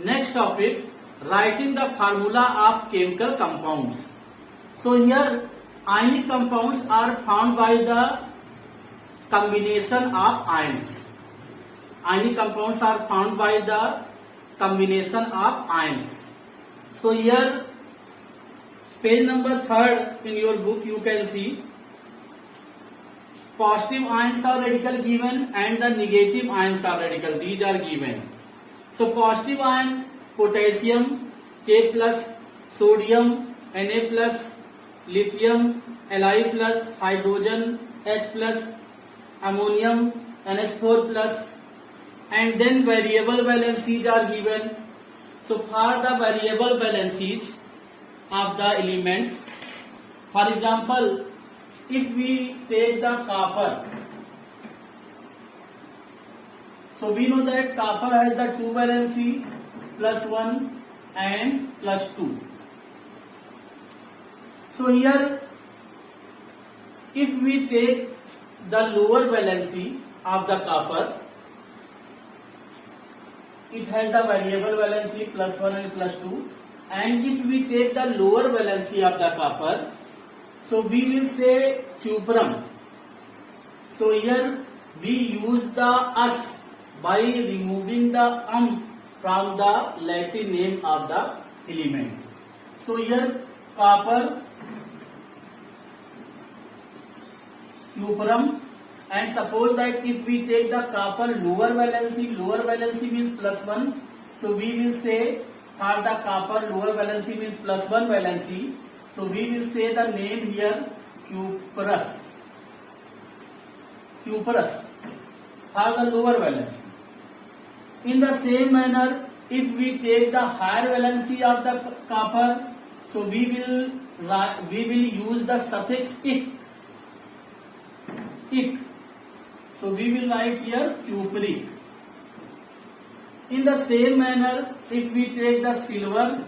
Next topic, writing the formula of chemical compounds. So here ionic compounds are found by the combination of ions. Ionic compounds are found by the combination of ions. So here page number 3rd in your book you can see positive ions are radical given and the negative ions are radical. These are given. So positive ion potassium, K plus, sodium, Na plus, lithium, Li plus, hydrogen, H plus, ammonium, NH4 plus, and then variable valencies are given. So for the variable valencies of the elements, for example, if we take the copper, so we know that copper has the 2 valency, +1 and +2. So here if we take the lower valency of the copper, it has the variable valency +1 and +2, and if we take the lower valency of the copper, so we will say cuprum. So here we use the us by removing the from the Latin name of the element. So here copper, cuprum, and suppose that if we take the copper lower valency means +1, so we will say for the copper lower valency means +1 valency, so we will say the name here cuprous for the lower valency. In the same manner, if we take the higher valency of the copper, so we will use the suffix ic. So we will write here cupric. In the same manner, if we take the silver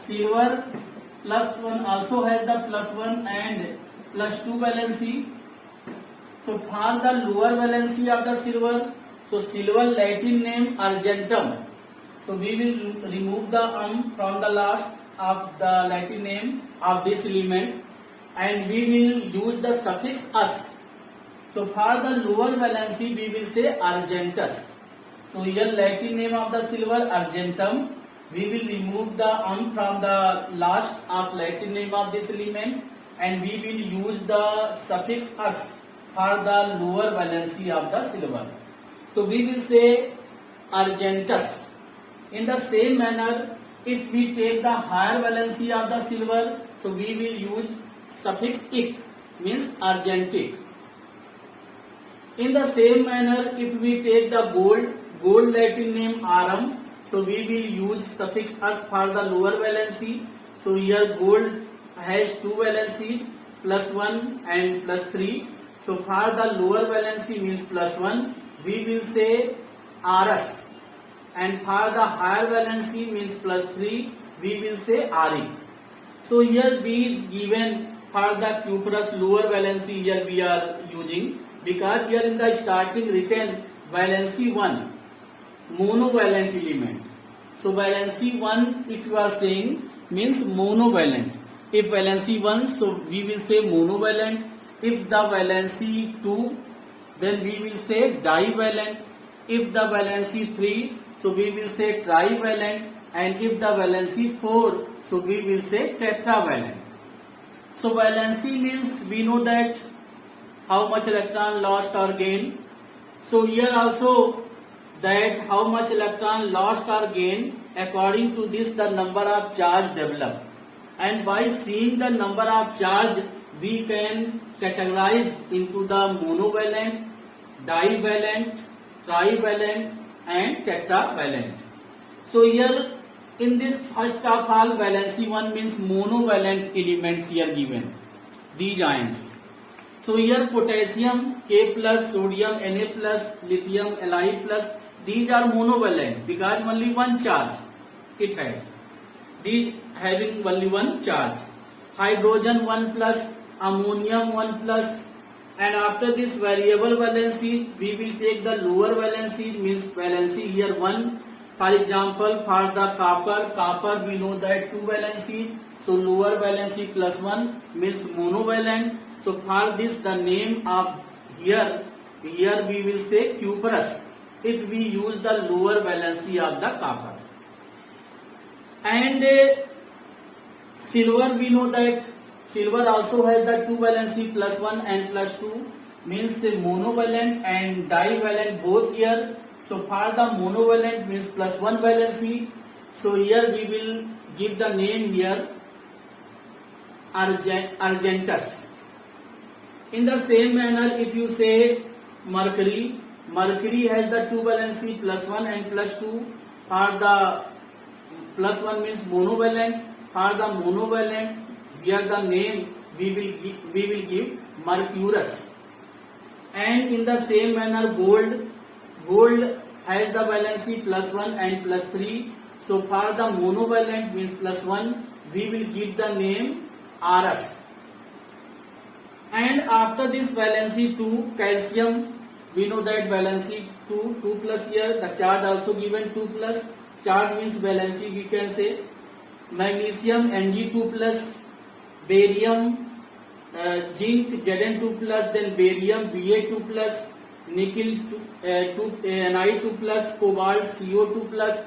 +1 also has the +1 and +2 valency. So for the lower valency of the silver, so silver Latin name argentum. So we will remove the from the last of the Latin name of this element, and we will use the suffix us. So for the lower valency we will say argentus. So here Latin name of the silver argentum. We will remove the from the last of Latin name of this element, and we will use the suffix us for the lower valency of the silver. So we will say argentus. In the same manner, if we take the higher valency of the silver, so we will use suffix ic, means argentic. In the same manner, if we take the gold Latin name aurum, so we will use suffix us for the lower valency. So here gold has 2 valencies, +1 and +3. So for the lower valency means +1, we will say Rs, and for the higher valency means +3, we will say Re. So here these given for the cuprous lower valency here we are using, because here in the starting written valency 1, monovalent element. So valency 1 if you are saying means monovalent. If valency 1, so we will say monovalent. If the valency 2, then we will say divalent. If the valency 3, so we will say trivalent. And if the valency 4, so we will say tetravalent. So valency means we know that how much electron lost or gained. So here also that how much electron lost or gained, according to this the number of charge developed. And by seeing the number of charge, we can categorize into the monovalent, divalent, trivalent and tetravalent. So here in this first of all valency 1 means monovalent elements here given, these ions. So here potassium, K plus, sodium, Na plus, lithium, Li plus, these are monovalent because only one charge it has. These having only one charge. Hydrogen 1 plus, ammonium 1 plus, And after this variable valency, we will take the lower valency, means valency here 1. For example, for the copper we know that 2 valency, so lower valency plus 1 means monovalent. So for this the name of here we will say cuprous if we use the lower valency of the copper. And silver, we know that silver also has the 2 valency plus 1 and plus 2 means the monovalent and divalent both here. So for the monovalent means plus 1 valency. So here we will give the name here argentus. In the same manner, if you say mercury has the 2 valency plus 1 and plus 2. For the plus 1 means monovalent. For the monovalent, here the name we will give mercurous. And in the same manner, gold has the valency plus 1 and plus 3. So for the monovalent means plus 1, we will give the name Aras. And after this valency 2, calcium, we know that valency 2 plus here, the charge also given 2 plus, charge means valency we can say. Magnesium Mg2 plus, barium, zinc Zn2 plus, then barium Ba2 plus, nickel Ni2 plus, cobalt CO2 plus,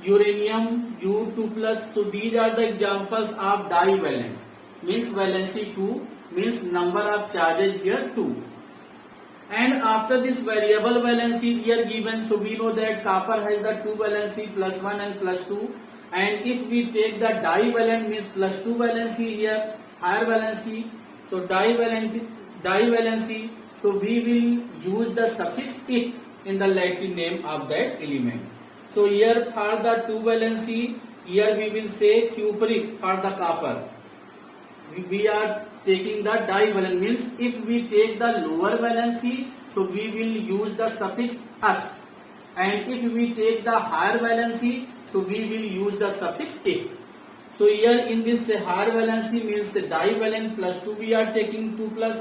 uranium U2 plus. So these are the examples of divalent, means valency 2, means number of charges here 2. And after this variable valency is here given, so we know that copper has the 2 valency plus 1 and plus 2. And if we take the divalent means plus 2 valency here, higher valency, so divalency, so we will use the suffix "ic" in the Latin name of that element. So here for the 2 valency, here we will say cupric for the copper. We are taking the divalent, means if we take the lower valency, so we will use the suffix "us", and if we take the higher valency, so we will use the suffix "ic". So here in this higher valency means divalent plus 2 we are taking 2 plus,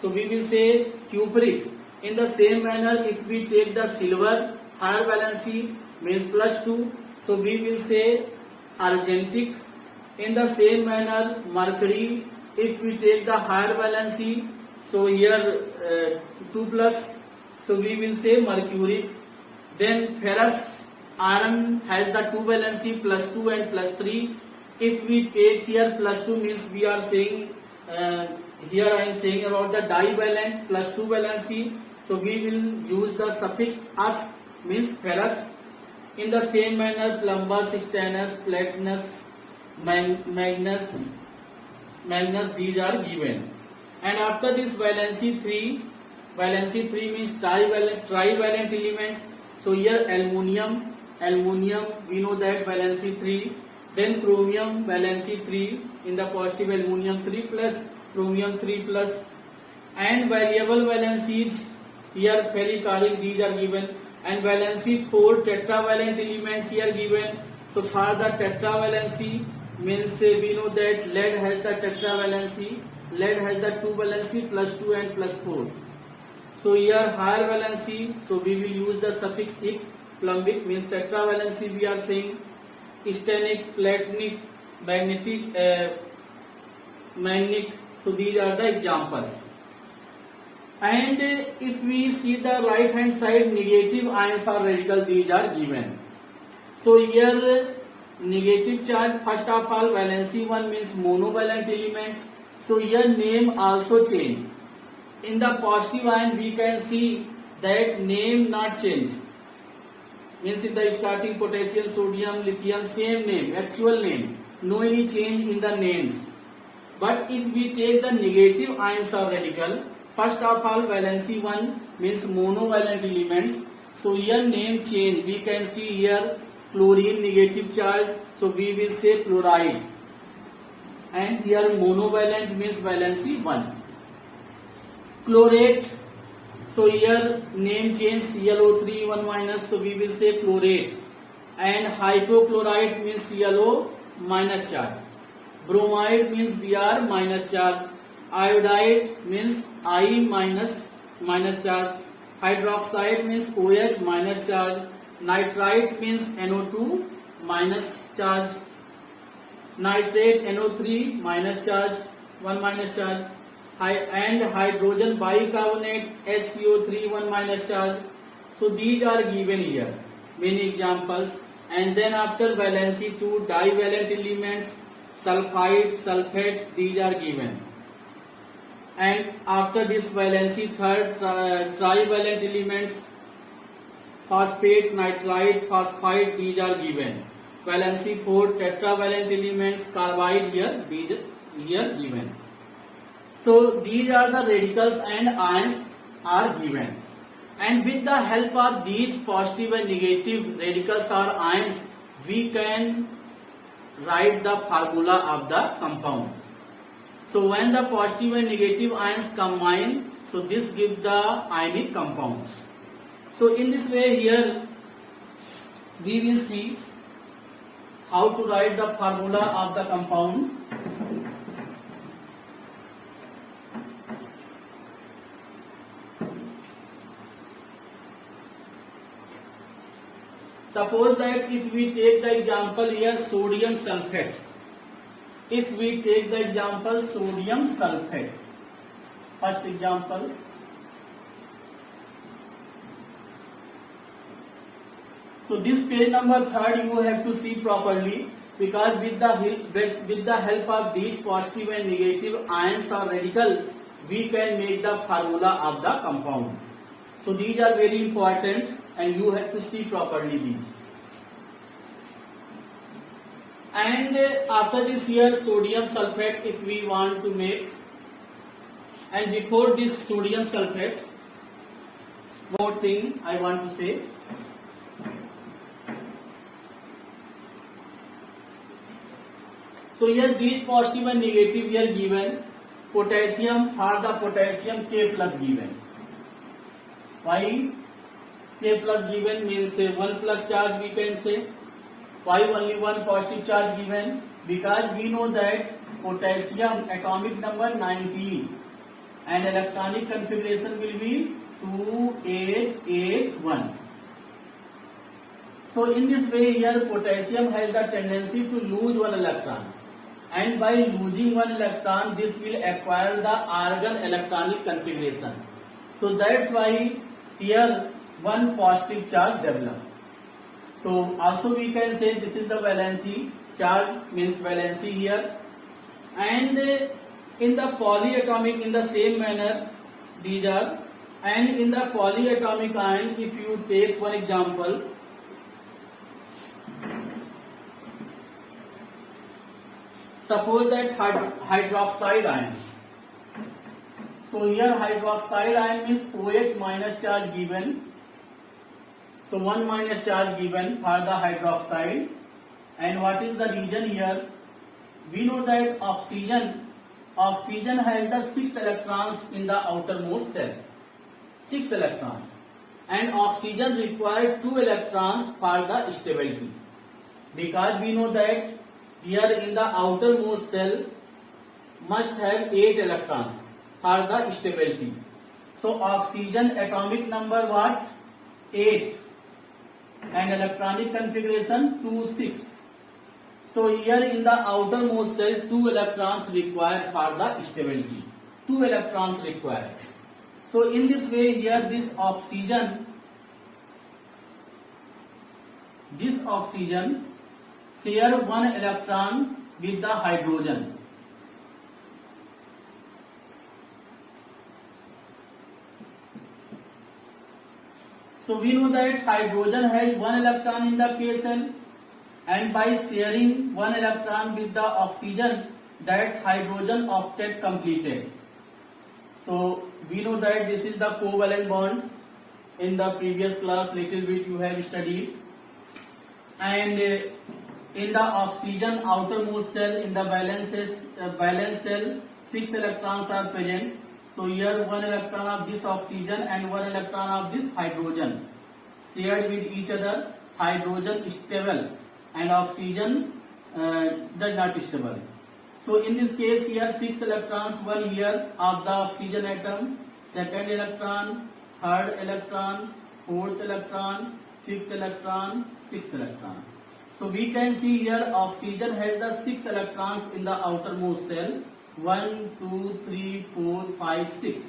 so we will say cupric. In the same manner, if we take the silver, higher valency means plus 2, so we will say argentic. In the same manner, mercury, if we take the higher valency, so here 2 plus, so we will say mercuric. Then ferrous, iron has the 2 valency plus 2 and plus 3. If we take here plus 2 means we are saying, here I am saying about the divalent plus 2 valency, so we will use the suffix "us", means ferrous. In the same manner, plumbus, stannous, platinus, magnus, these are given. And after this valency 3 means trivalent elements. So here aluminium we know that valency 3. Then chromium valency 3, in the positive aluminium 3 plus, chromium 3 plus. And variable valencies here ferric, auric, these are given. And valency 4 tetravalent elements here given. So for the tetravalency means we know that lead has the tetravalency, lead has the 2 valency plus 2 and plus 4. So here higher valency, so we will use the suffix "ic". Plumbic means tetravalency we are saying. Stannic, platinic, magnetic, so these are the examples. And if we see the right hand side, negative ions or radical, these are given. So here negative charge, first of all valency 1 means monovalent elements, so here name also change. In the positive ion we can see that name not change, means in the starting potassium, sodium, lithium, same name, actual name, no any change in the names. But if we take the negative ions or radical, first of all valency 1 means monovalent elements, so here name change, we can see here chlorine negative charge, so we will say chloride. And here monovalent means valency 1. Chlorate, so here name change, ClO3 1 minus, so we will say chlorate. And hypochlorite means ClO minus charge. Bromide means Br minus charge. Iodide means I minus charge. Hydroxide means OH minus charge. Nitrite means NO2 minus charge. Nitrate NO3 minus charge, 1 minus charge. And hydrogen bicarbonate SCO3 1 minus charge. So these are given here, many examples. And then after valency 2 divalent elements, sulfide, sulfate, these are given. And after this valency third trivalent elements, phosphate, nitrite, phosphide, these are given. Valency 4 tetravalent elements, carbide here, these here given. So these are the radicals and ions are given. And with the help of these positive and negative radicals or ions, we can write the formula of the compound. So when the positive and negative ions combine, so this gives the ionic compounds. So in this way here, we will see how to write the formula of the compound. Suppose that if we take the example here sodium sulfate. If we take the example sodium sulfate, first example. So this page number 3 you have to see properly, because with the help of these positive and negative ions or radical, we can make the formula of the compound. So these are very important and you have to see properly these. And after this here sodium sulfate if we want to make, and before this sodium sulfate, one more thing I want to say. So here these positive and negative here given. Potassium, for the potassium K plus given. Why K plus given means 1 plus charge we can say. Why only one positive charge given? Because we know that potassium atomic number 19 and electronic configuration will be 2881. So in this way here potassium has the tendency to lose one electron, and by losing one electron this will acquire the argon electronic configuration. So that's why here one positive charge develops. So also we can say this is the valency charge, means valency here. And in the polyatomic in the same manner these are. And in the polyatomic ion if you take one example, suppose that hydroxide ion. So here hydroxide ion means OH minus charge given. So 1 minus charge given for the hydroxide. And what is the region here? We know that oxygen has the 6 electrons in the outermost shell. 6 electrons. And oxygen requires 2 electrons for the stability. Because we know that here in the outermost shell must have 8 electrons for the stability. So oxygen atomic number what? 8. And electronic configuration 2, 6. So here in the outermost shell 2 electrons required for the stability. 2 electrons required. So in this way here this oxygen share 1 electron with the hydrogen. So we know that hydrogen has 1 electron in the K cell, and by sharing 1 electron with the oxygen, that hydrogen octet completed. So we know that this is the covalent bond. In the previous class little bit you have studied. And in the oxygen outermost shell, in the valence cell 6 electrons are present. So here 1 electron of this oxygen and 1 electron of this hydrogen shared with each other. Hydrogen stable and oxygen does not stable. So in this case here 6 electrons, one here of the oxygen atom, second electron, third electron, fourth electron, fifth electron, sixth electron. So we can see here oxygen has the 6 electrons in the outermost shell, 1, 2, 3, 4, 5, 6.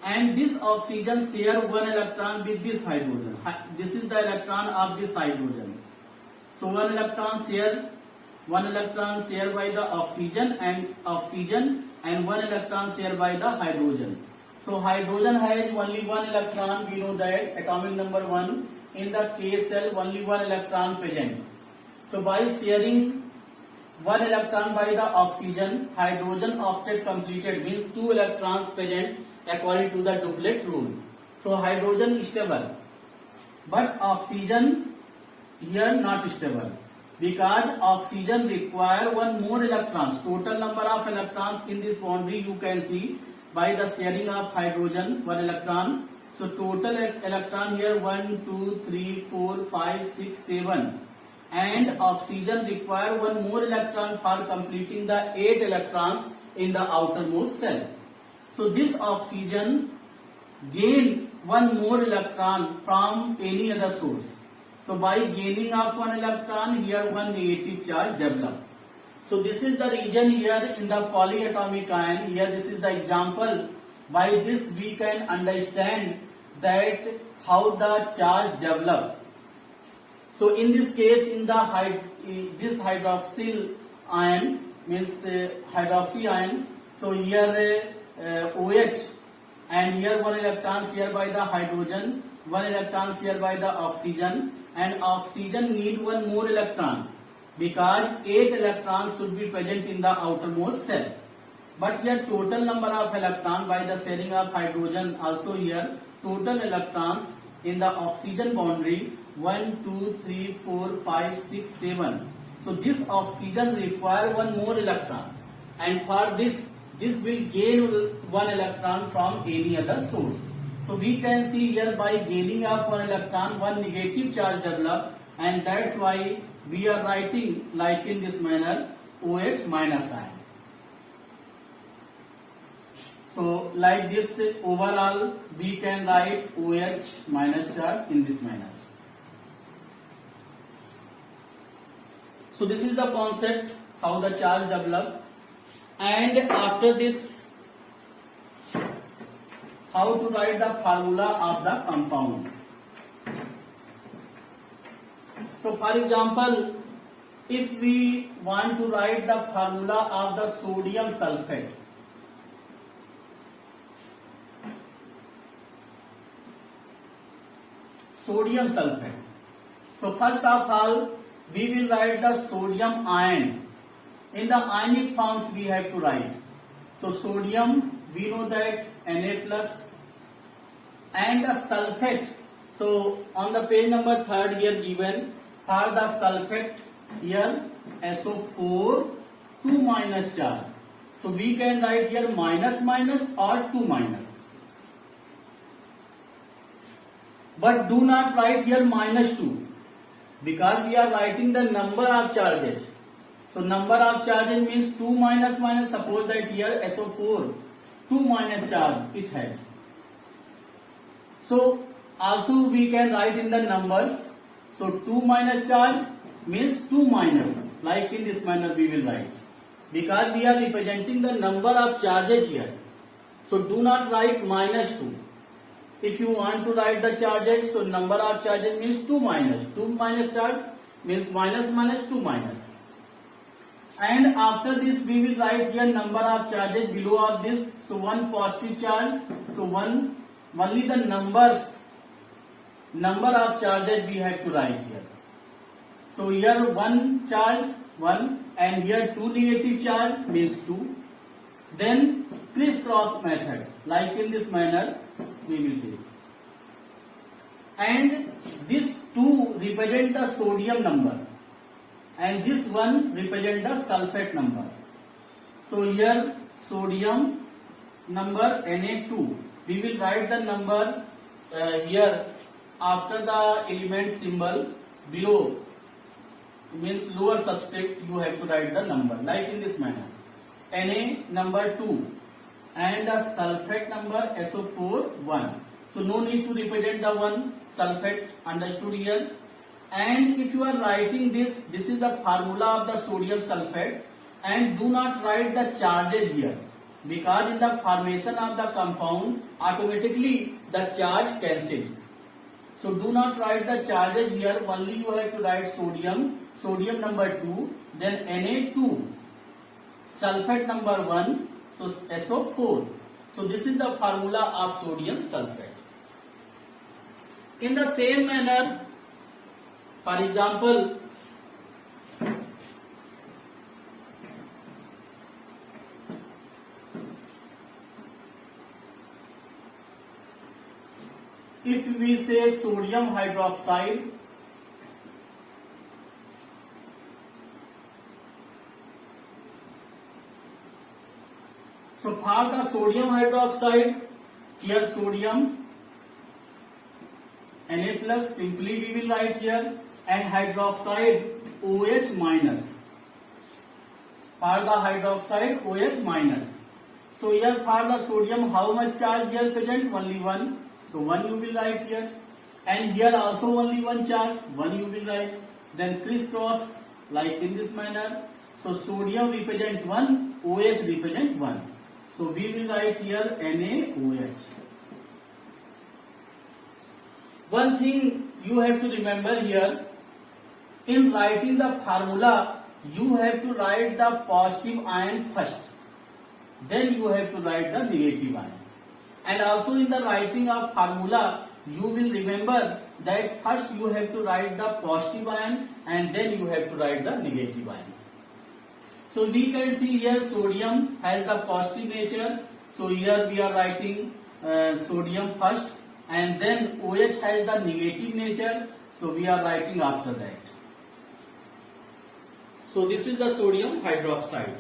And this oxygen share one electron with this hydrogen. This is the electron of this hydrogen. So one electron share by the oxygen and one electron share by the hydrogen. So hydrogen has only one electron. We know that atomic number 1. In the K cell only one electron present. So by sharing one electron by the oxygen, hydrogen octet completed, means 2 electrons present according to the duplet rule. So hydrogen is stable, but oxygen here not stable, because oxygen require one more electrons. Total number of electrons in this boundary you can see by the sharing of hydrogen one electron. So total electron here 1, 2, 3, 4, 5, 6, 7, and oxygen require one more electron for completing the 8 electrons in the outermost shell. So this oxygen gain one more electron from any other source. So by gaining of one electron, here one negative charge develop. So this is the region here in the polyatomic ion. Here this is the example. By this we can understand that how the charge develop. So in this case, in the this hydroxyl ion means hydroxy ion. So here OH, and here one electron shared by the hydrogen, one electron shared by the oxygen, and oxygen need one more electron because 8 electrons should be present in the outermost shell. But here total number of electrons by the sharing of hydrogen, also here total electrons in the oxygen boundary 1, 2, 3, 4, 5, 6, 7. So this oxygen require one more electron, and for this will gain one electron from any other source. So we can see here by gaining of one electron, one negative charge develop, and that's why we are writing like in this manner OH minus ion. So like this overall we can write OH minus charge in this manner. So this is the concept how the charge develop, and after this how to write the formula of the compound. So for example, if we want to write the formula of the sodium sulfate, so first of all we will write the sodium ion. In the ionic forms we have to write. So sodium, we know that Na plus, and the sulfate. So on the page number 3 here given for the sulfate here SO4 2 minus charge. So we can write here minus minus or 2 minus. But do not write here minus 2, because we are writing the number of charges. So number of charges means 2 minus minus. Suppose that here SO4 2 minus charge it has. So also we can write in the numbers. So 2 minus charge means 2 minus. Like in this manner we will write, because we are representing the number of charges here. So do not write minus 2. If you want to write the charges, so number of charges means 2 minus. 2 minus charge means minus minus 2 minus. And after this we will write here number of charges below of this. So one positive charge. So one only the number of charges we have to write here. So here one charge 1, and here 2 negative charge means 2. Then crisscross method, like in this manner we will take. And this 2 represent the sodium number, and this one represent the sulfate number. So here sodium number Na2, we will write the number here after the element symbol below means lower subscript, you have to write the number like in this manner. Na number 2 and the sulfate number SO4 1. So no need to represent the 1 sulfate, understood here. And if you are writing this is the formula of the sodium sulfate, and do not write the charges here, because in the formation of the compound automatically the charge cancelled. So do not write the charges here, only you have to write sodium number 2, then Na2, sulfate number 1, so SO4. So this is the formula of sodium sulfate. In the same manner, for example, if we say sodium hydroxide, so for the sodium hydroxide, here sodium Na plus, simply we will write here, and hydroxide OH minus. For the hydroxide OH minus. So here for the sodium, how much charge here present? Only 1. So 1 you will write here, and here also only 1 charge, 1 you will write. Then crisscross like in this manner. So sodium represent 1, OH represent 1. So we will write here NaOH. One thing you have to remember here, in writing the formula, you have to write the positive ion first. Then you have to write the negative ion. And also in the writing of formula, you will remember that first you have to write the positive ion and then you have to write the negative ion. So we can see here sodium has the positive nature. So here we are writing sodium first, and then OH has the negative nature. So we are writing after that. So this is the sodium hydroxide.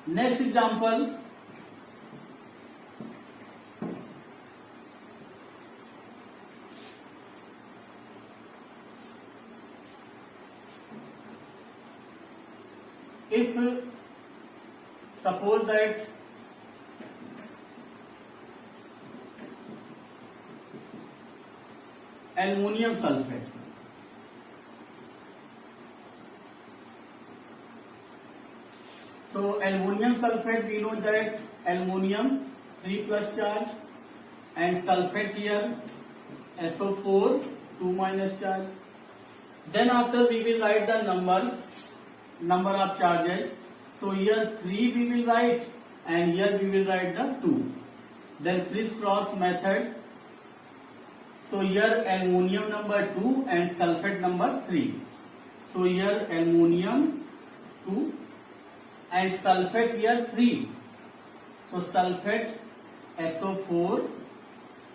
Next example. If suppose that aluminum sulfate, so aluminum sulfate, we know that aluminum 3 plus charge and sulfate here SO4 2 minus charge. Then after we will write the number of charges. So here 3 we will write and here we will write the 2. Then crisscross method. So here aluminum number 2 and sulfate number 3. So here aluminum 2 and sulfate here 3. So sulfate SO4,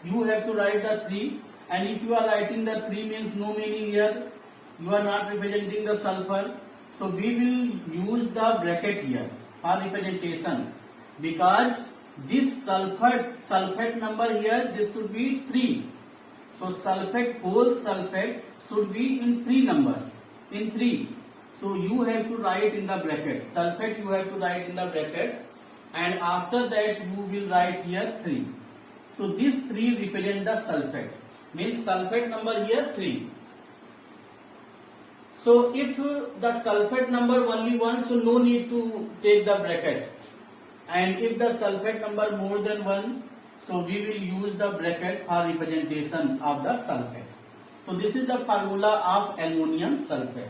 you have to write the 3, and if you are writing the 3 means no meaning here, you are not representing the sulfur. So we will use the bracket here for representation, because this sulfate number here, this should be 3. So sulfate, whole sulfate should be in 3 numbers, in 3. So you have to write in the bracket, sulfate you have to write in the bracket, and after that you will write here 3. So this 3 represent the sulfate, means sulfate number here 3. So if the sulfate number only 1, so no need to take the bracket. And if the sulfate number more than 1, so we will use the bracket for representation of the sulfate. So this is the formula of aluminum sulfate.